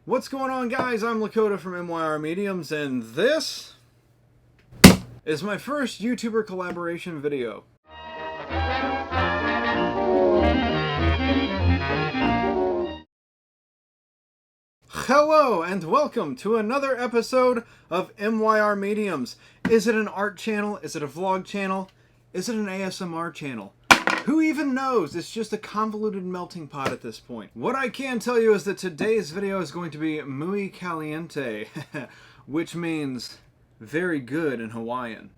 What's going on, guys? I'm Lakota from MYR Mediums, and this is my first YouTuber collaboration video. Hello, and welcome to another episode of MYR Mediums. Is it an art channel? Is it a vlog channel? Is it an ASMR channel? Who even knows? It's just a convoluted melting pot at this point. What I can tell you is that today's video is going to be muy caliente, which means very good in Hawaiian.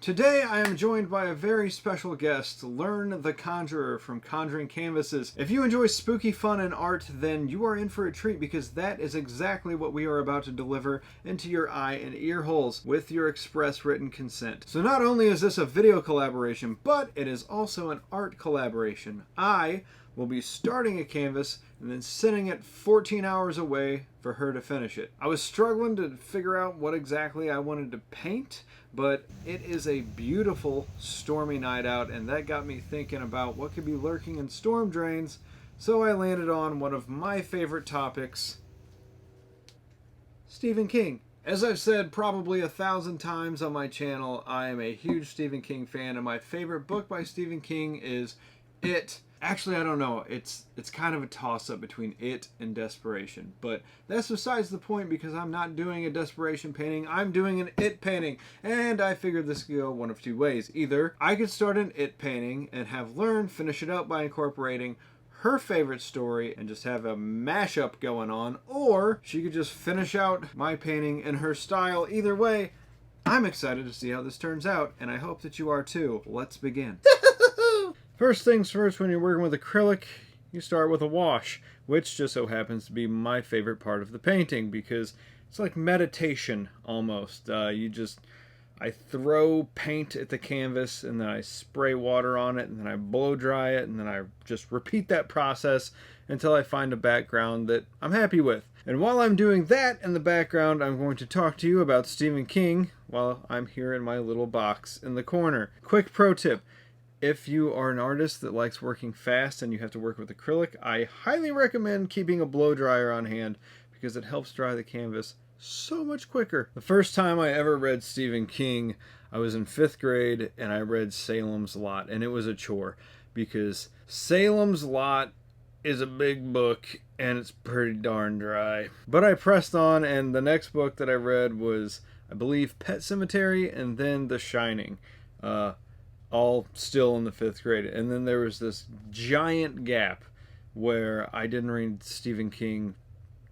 Today I am joined by a very special guest, Lern the Conjurer from Conjuring Canvases. If you enjoy spooky fun and art, then you are in for a treat, because that is exactly what we are about to deliver into your eye and ear holes with your express written consent. So not only is this a video collaboration, but it is also an art collaboration. I will be starting a canvas and then sending it 14 hours away for her to finish it. I was struggling to figure out what exactly I wanted to paint, but it is a beautiful stormy night out, and that got me thinking about what could be lurking in storm drains, so I landed on one of my favorite topics, Stephen King. As I've said probably 1,000 times on my channel, I am a huge Stephen King fan, and my favorite book by Stephen King is It. Actually, I don't know. It's kind of a toss-up between It and Desperation. But that's besides the point, because I'm not doing a Desperation painting. I'm doing an It painting. And I figured this could go one of two ways. Either I could start an It painting and have Lern finish it up by incorporating her favorite story and just have a mashup going on. Or she could just finish out my painting in her style. Either way, I'm excited to see how this turns out. And I hope that you are too. Let's begin. First things first, when you're working with acrylic, you start with a wash, which just so happens to be my favorite part of the painting, because it's like meditation almost. I throw paint at the canvas, and then I spray water on it, and then I blow dry it, and then I just repeat that process until I find a background that I'm happy with. And while I'm doing that in the background, I'm going to talk to you about Stephen King while I'm here in my little box in the corner. Quick pro tip. If you are an artist that likes working fast and you have to work with acrylic, I highly recommend keeping a blow dryer on hand, because it helps dry the canvas so much quicker. The first time I ever read Stephen King, I was in 5th grade, and I read Salem's Lot, and it was a chore, because Salem's Lot is a big book and it's pretty darn dry. But I pressed on, and the next book that I read was, I believe, Pet Sematary, and then The Shining. All still in the 5th grade. And then there was this giant gap where I didn't read Stephen King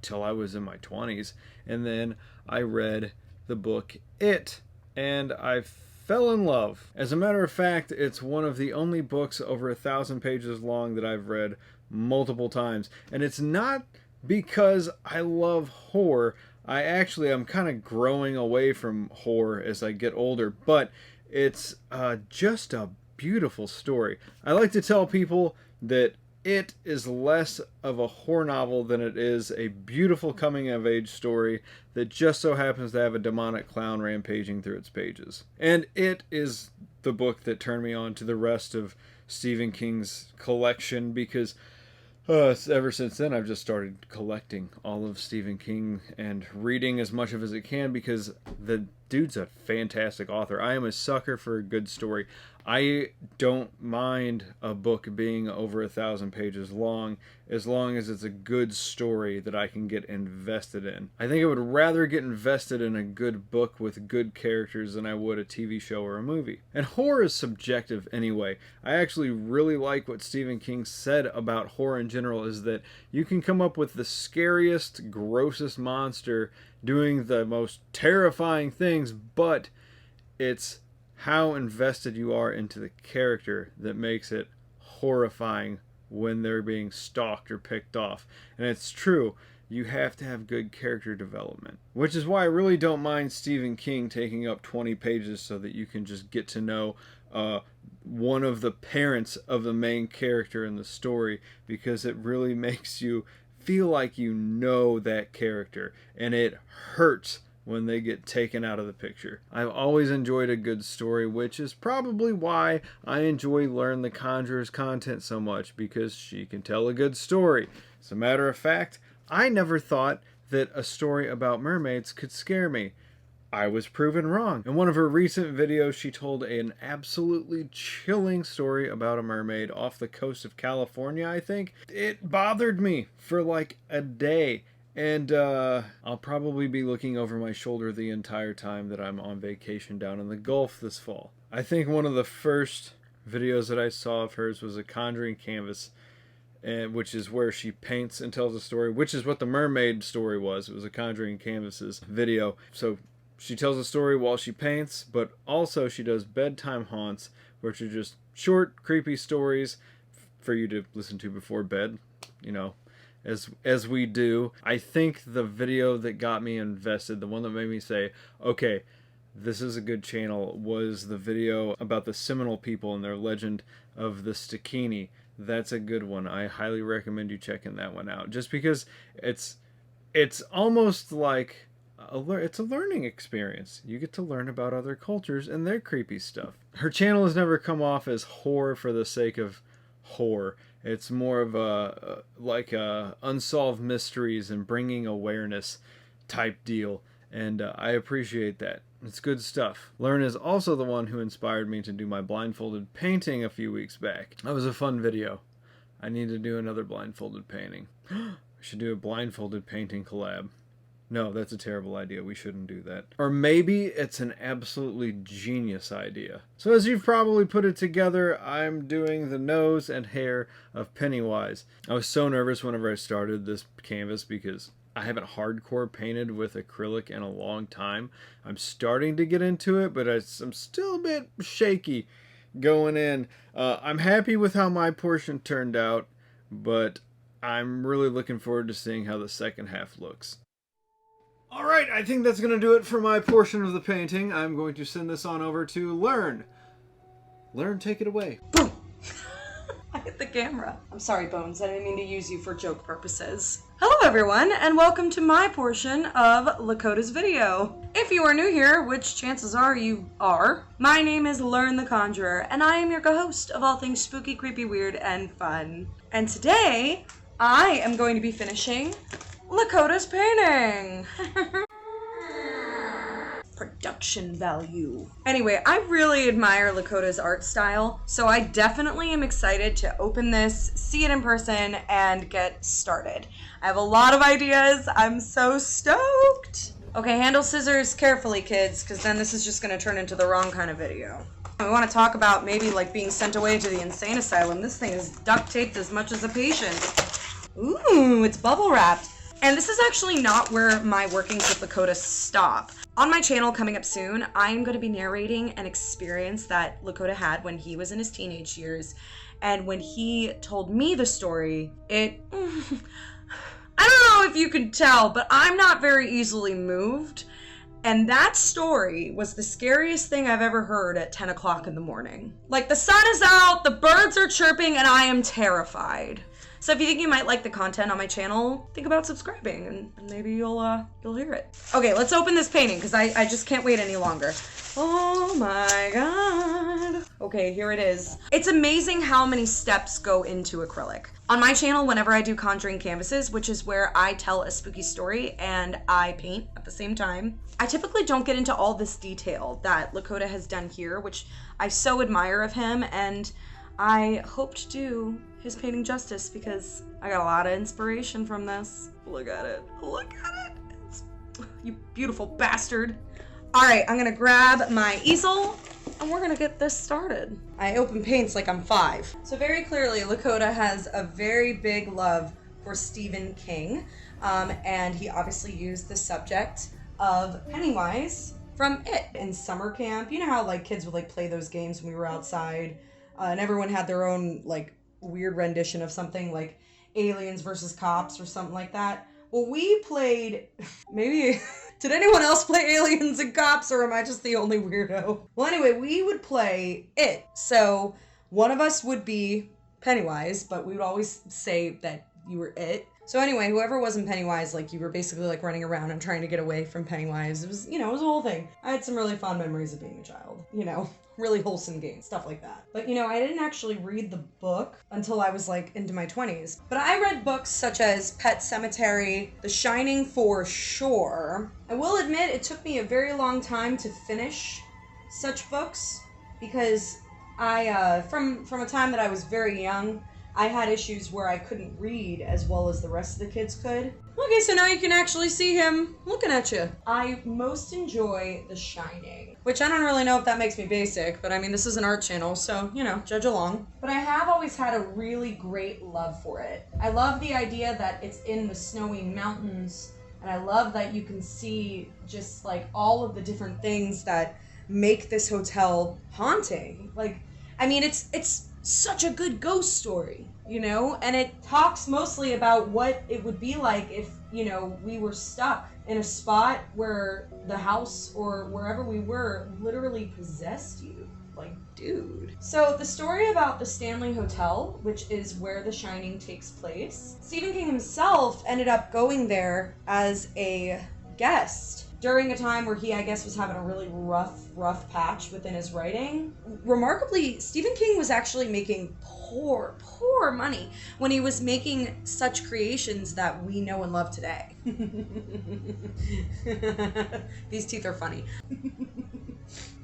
till I was in my 20s. And then I read the book It, and I fell in love. As a matter of fact, it's one of the only books over 1,000 pages long that I've read multiple times. And it's not because I love horror. I'm kind of growing away from horror as I get older, but it's just a beautiful story. I like to tell people that It is less of a horror novel than it is a beautiful coming-of-age story that just so happens to have a demonic clown rampaging through its pages. And It is the book that turned me on to the rest of Stephen King's collection, because ever since then, I've just started collecting all of Stephen King and reading as much of as I can, because the dude's a fantastic author. I am a sucker for a good story. I don't mind a book being over 1,000 pages long as it's a good story that I can get invested in. I think I would rather get invested in a good book with good characters than I would a TV show or a movie. And horror is subjective anyway. I actually really like what Stephen King said about horror in general, is that you can come up with the scariest, grossest monster doing the most terrifying things, but it's how invested you are into the character that makes it horrifying when they're being stalked or picked off. And it's true, you have to have good character development. Which is why I really don't mind Stephen King taking up 20 pages so that you can just get to know one of the parents of the main character in the story, because it really makes you feel like you know that character, and it hurts when they get taken out of the picture. I've always enjoyed a good story, which is probably why I enjoy Lern the Conjurer's content so much, because she can tell a good story. As a matter of fact, I never thought that a story about mermaids could scare me. I was proven wrong. In one of her recent videos, she told an absolutely chilling story about a mermaid off the coast of California, I think. It bothered me for like a day. And I'll probably be looking over my shoulder the entire time that I'm on vacation down in the Gulf this fall. I think one of the first videos that I saw of hers was a Conjuring canvas, which is where she paints and tells a story, which is what the mermaid story was. It was a Conjuring canvases video. So she tells a story while she paints, but also she does bedtime haunts, which are just short, creepy stories for you to listen to before bed, you know, as we do. I think the video that got me invested, the one that made me say, okay, this is a good channel, was the video about the Seminole people and their legend of the Stikini. That's a good one. I highly recommend you checking that one out, just because it's almost like it's a learning experience. You get to learn about other cultures and their creepy stuff. Her channel has never come off as horror for the sake of horror. It's more of a unsolved mysteries and bringing awareness type deal, and I appreciate that. It's good stuff. Lern is also the one who inspired me to do my blindfolded painting a few weeks back. That was a fun video. I need to do another blindfolded painting. I should do a blindfolded painting collab. No, that's a terrible idea. We shouldn't do that. Or maybe it's an absolutely genius idea. So as you've probably put it together, I'm doing the nose and hair of Pennywise. I was so nervous whenever I started this canvas because I haven't hardcore painted with acrylic in a long time. I'm starting to get into it, but I'm still a bit shaky going in. I'm happy with how my portion turned out, but I'm really looking forward to seeing how the second half looks. Alright, I think that's going to do it for my portion of the painting. I'm going to send this on over to Lern. Lern, take it away. Boom! I hit the camera. I'm sorry, Bones. I didn't mean to use you for joke purposes. Hello, everyone, and welcome to my portion of Lakota's video. If you are new here, which chances are you are, my name is Lern the Conjurer, and I am your co-host of all things spooky, creepy, weird, and fun. And today, I am going to be finishing Lakota's painting. Production value. Anyway, I really admire Lakota's art style, so I definitely am excited to open this, see it in person, and get started. I have a lot of ideas. I'm so stoked. Okay, handle scissors carefully, kids, because then this is just going to turn into the wrong kind of video. We want to talk about maybe like being sent away to the insane asylum. This thing is duct taped as much as a patient. Ooh, it's bubble wrapped. And this is actually not where my workings with Lakota stop. On my channel coming up soon, I'm going to be narrating an experience that Lakota had when he was in his teenage years. And when he told me the story, I don't know if you can tell, but I'm not very easily moved. And that story was the scariest thing I've ever heard at 10 o'clock in the morning. Like, the sun is out, the birds are chirping, and I am terrified. So if you think you might like the content on my channel, think about subscribing and maybe you'll hear it. Okay, let's open this painting because I just can't wait any longer. Oh my god. Okay, here it is. It's amazing how many steps go into acrylic. On my channel, whenever I do Conjuring canvases, which is where I tell a spooky story and I paint at the same time, I typically don't get into all this detail that Lakota has done here, which I so admire of him, and I hope to do his painting justice because I got a lot of inspiration from this. Look at it. Look at it. You beautiful bastard. All right, I'm gonna grab my easel and we're gonna get this started. I open paints like I'm 5. So very clearly, Lakota has a very big love for Stephen King, and he obviously used the subject of Pennywise from It in summer camp. You know how like kids would like play those games when we were outside, and everyone had their own like weird rendition of something like Aliens versus Cops or something like that. Well, we played, maybe, did anyone else play Aliens and Cops, or am I just the only weirdo? Well, anyway, we would play It. So one of us would be Pennywise, but we would always say that you were It. So anyway, whoever wasn't Pennywise, like, you were basically like running around and trying to get away from Pennywise. It was, it was a whole thing. I had some really fond memories of being a child, really wholesome games, stuff like that. But I didn't actually read the book until I was like into my 20s. But I read books such as Pet Sematary, The Shining for sure. I will admit it took me a very long time to finish such books because I, from a time that I was very young, I had issues where I couldn't read as well as the rest of the kids could. Okay, so now you can actually see him looking at you. I most enjoy The Shining, which I don't really know if that makes me basic, but I mean, this is an art channel, so, judge along. But I have always had a really great love for it. I love the idea that it's in the snowy mountains, and I love that you can see just like all of the different things that make this hotel haunting. Like, I mean, it's such a good ghost story, and it talks mostly about what it would be like if, we were stuck in a spot where the house or wherever we were literally possessed you. Like, dude. So the story about the Stanley Hotel, which is where The Shining takes place, Stephen King himself ended up going there as a guest during a time where he, I guess, was having a really rough patch within his writing. Remarkably, Stephen King was actually making poor money when he was making such creations that we know and love today. These teeth are funny.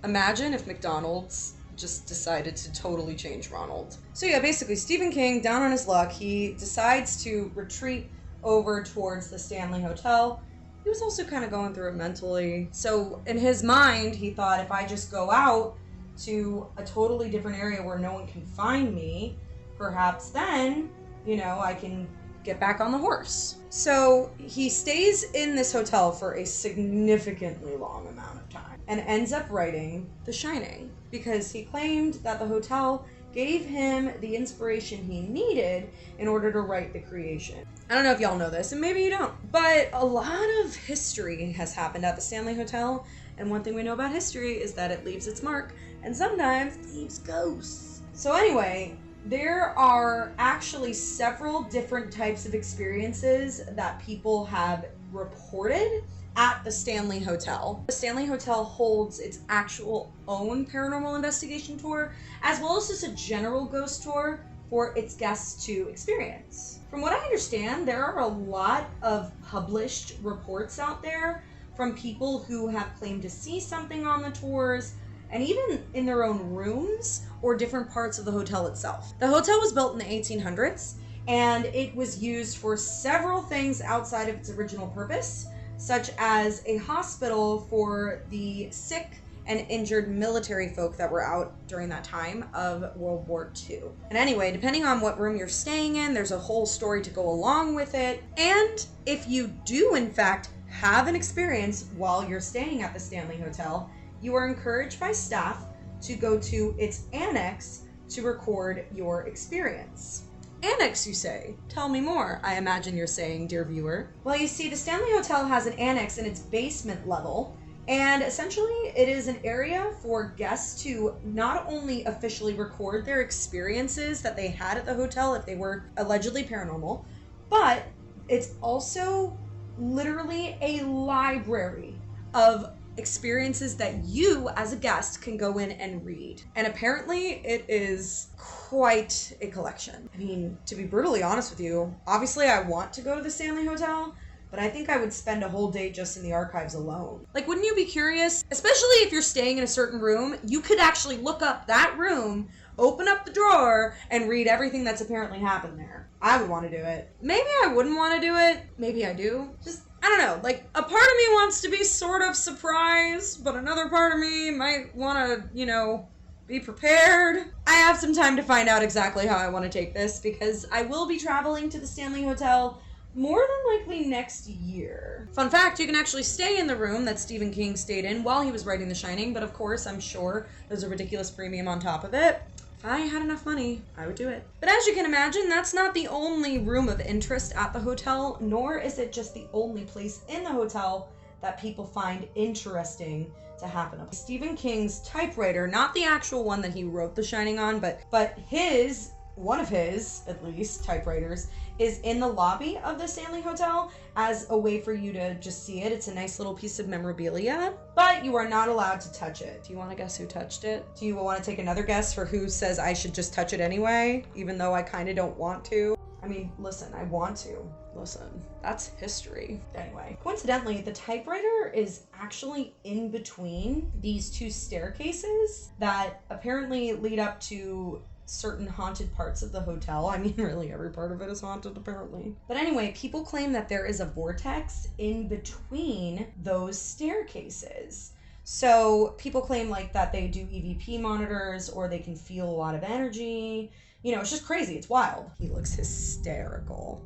Imagine if McDonald's just decided to totally change Ronald. So yeah, basically, Stephen King, down on his luck, he decides to retreat over towards the Stanley Hotel. He was also kind of going through it mentally. So in his mind, he thought, if I just go out to a totally different area where no one can find me, perhaps then, I can get back on the horse. So he stays in this hotel for a significantly long amount of time and ends up writing The Shining because he claimed that the hotel gave him the inspiration he needed in order to write the creation. I don't know if y'all know this, and maybe you don't, but a lot of history has happened at the Stanley Hotel, and one thing we know about history is that it leaves its mark, and sometimes leaves ghosts. So anyway, there are actually several different types of experiences that people have reported at the Stanley Hotel. The Stanley Hotel holds its actual own paranormal investigation tour, as well as just a general ghost tour for its guests to experience. From what I understand, there are a lot of published reports out there from people who have claimed to see something on the tours, and even in their own rooms or different parts of the hotel itself. The hotel was built in the 1800s, and it was used for several things outside of its original purpose, such as a hospital for the sick and injured military folk that were out during that time of World War II. And anyway, depending on what room you're staying in, there's a whole story to go along with it. And if you do, in fact, have an experience while you're staying at the Stanley Hotel, you are encouraged by staff to go to its annex to record your experience. Annex, you say? Tell me more, I imagine you're saying, dear viewer. Well, you see, the Stanley Hotel has an annex in its basement level, and essentially it is an area for guests to not only officially record their experiences that they had at the hotel if they were allegedly paranormal, but it's also literally a library of experiences that you as a guest can go in and read. And apparently it is quite a collection. I mean, to be brutally honest with you, obviously I want to go to the Stanley Hotel, but I think I would spend a whole day just in the archives alone. Like, wouldn't you be curious? Especially if you're staying in a certain room, you could actually look up that room, open up the drawer, and read everything that's apparently happened there. I would want to do it. Maybe I wouldn't want to do it. Maybe I do. Just, I don't know. Like, a part of me wants to be sort of surprised, but another part of me might want to, be prepared. I have some time to find out exactly how I want to take this, because I will be traveling to the Stanley Hotel more than likely next year. Fun fact, you can actually stay in the room that Stephen King stayed in while he was writing The Shining, but of course, I'm sure there's a ridiculous premium on top of it. If I had enough money, I would do it. But as you can imagine, that's not the only room of interest at the hotel, nor is it just the only place in the hotel that people find interesting to happen. Stephen King's typewriter, not the actual one that he wrote The Shining on, but his one of his, at least, typewriters, is in the lobby of the Stanley Hotel as a way for you to just see it. It's a nice little piece of memorabilia, but you are not allowed to touch it. Do you want to guess who touched it? Do you want to take another guess for who says I should just touch it anyway, even though I kind of don't want to? I mean, listen, I want to. Listen, that's history. Anyway, coincidentally, the typewriter is actually in between these two staircases that apparently lead up to certain haunted parts of the hotel. I mean, really, every part of it is haunted, apparently. But anyway, people claim that there is a vortex in between those staircases. So people claim like that they do EVP monitors or they can feel a lot of energy. You know, it's just crazy. It's wild. He looks hysterical.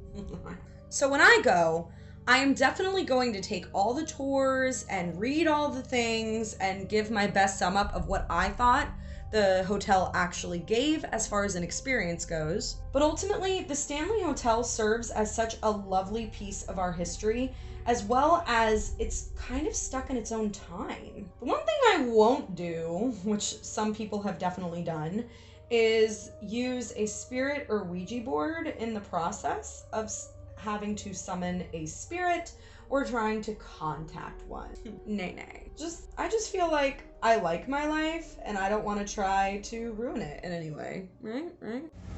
So when I go, I am definitely going to take all the tours and read all the things and give my best sum up of what I thought the hotel actually gave as far as an experience goes. But ultimately, the Stanley Hotel serves as such a lovely piece of our history, as well as it's kind of stuck in its own time. The one thing I won't do, which some people have definitely done, is use a spirit or Ouija board in the process of having to summon a spirit or trying to contact one. Nay. I just feel like I like my life and I don't want to try to ruin it in any way. Right?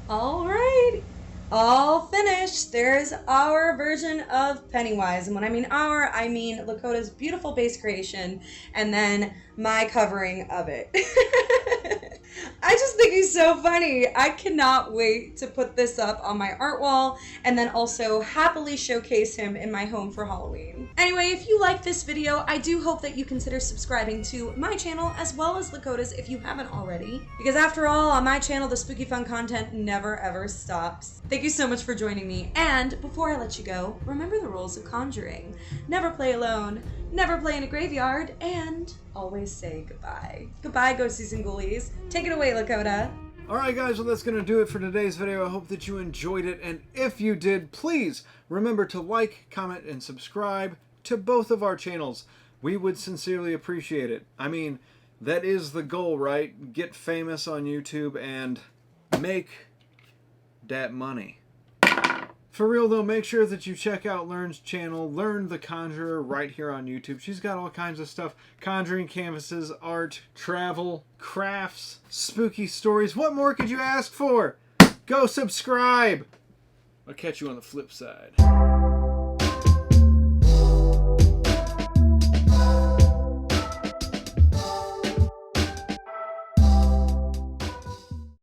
All right. All finished. There's our version of Pennywise. And when I mean our, I mean Lakota's beautiful base creation and then my covering of it. I just think he's so funny. I cannot wait to put this up on my art wall and then also happily showcase him in my home for Halloween. Anyway, if you like this video, I do hope that you consider subscribing to my channel as well as Lakota's if you haven't already. Because after all, on my channel, the spooky fun content never ever stops. Thank you so much for joining me. And before I let you go, remember the rules of conjuring. Never play alone, never play in a graveyard, and always say goodbye. Goodbye, ghosties and ghoulies. Take it away, Lakota. Alright guys, well that's going to do it for today's video. I hope that you enjoyed it, and if you did, please remember to like, comment, and subscribe to both of our channels. We would sincerely appreciate it. I mean, that is the goal, right? Get famous on YouTube and make that money. For real though, make sure that you check out Lern's channel, Lern the Conjurer, right here on YouTube. She's got all kinds of stuff. Conjuring canvases, art, travel, crafts, spooky stories. What more could you ask for? Go subscribe! I'll catch you on the flip side.